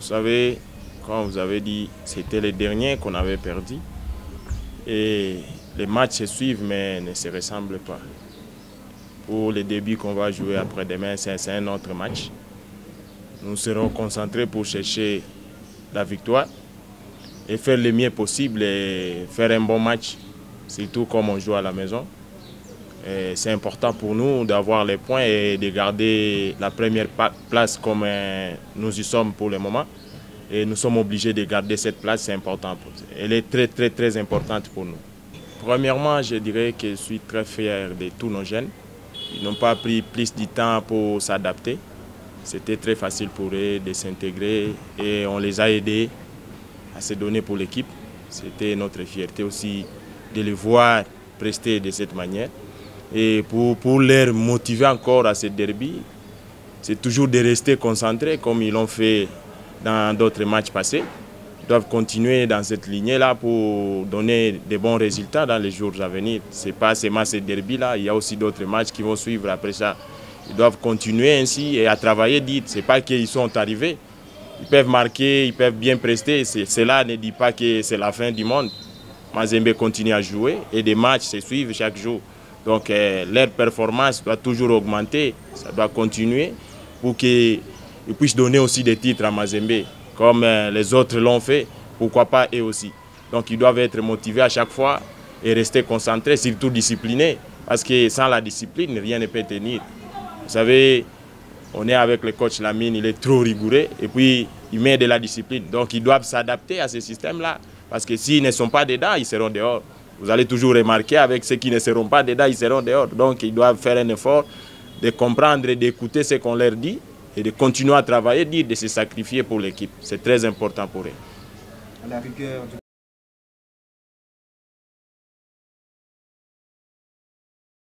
savez, comme vous avez dit, c'était les derniers qu'on avait perdu. Et les matchs se suivent mais ne se ressemblent pas. Pour les débuts qu'on va jouer après-demain, c'est un autre match. Nous serons concentrés pour chercher la victoire et faire le mieux possible et faire un bon match, surtout comme on joue à la maison. C'est important pour nous d'avoir les points et de garder la première place comme nous y sommes pour le moment. Et nous sommes obligés de garder cette place, c'est important. Elle est très importante pour nous. Premièrement, je dirais que je suis très fier de tous nos jeunes. Ils n'ont pas pris plus de temps pour s'adapter. C'était très facile pour eux de s'intégrer et on les a aidés à se donner pour l'équipe. C'était notre fierté aussi de les voir prester de cette manière. Et pour les motiver encore à ce derby, c'est toujours de rester concentrés comme ils l'ont fait dans d'autres matchs passés. Ils doivent continuer dans cette lignée-là pour donner de bons résultats dans les jours à venir. Ce n'est pas seulement ce derby-là, il y a aussi d'autres matchs qui vont suivre après ça. Ils doivent continuer ainsi et à travailler. Ce n'est pas qu'ils sont arrivés. Ils peuvent marquer, ils peuvent bien prester. Cela ne dit pas que c'est la fin du monde. Mazembe continue à jouer et des matchs se suivent chaque jour. Donc leur performance doit toujours augmenter, ça doit continuer pour qu'ils puissent donner aussi des titres à Mazembe, comme les autres l'ont fait, pourquoi pas eux aussi. Donc ils doivent être motivés à chaque fois et rester concentrés, surtout disciplinés, parce que sans la discipline, rien ne peut tenir. Vous savez, on est avec le coach Lamine, il est trop rigoureux et puis il met de la discipline. Donc ils doivent s'adapter à ce système-là, parce que s'ils ne sont pas dedans, ils seront dehors. Vous allez toujours remarquer, avec ceux qui ne seront pas dedans, ils seront dehors. Donc ils doivent faire un effort de comprendre et d'écouter ce qu'on leur dit et de continuer à travailler, de se sacrifier pour l'équipe. C'est très important pour eux.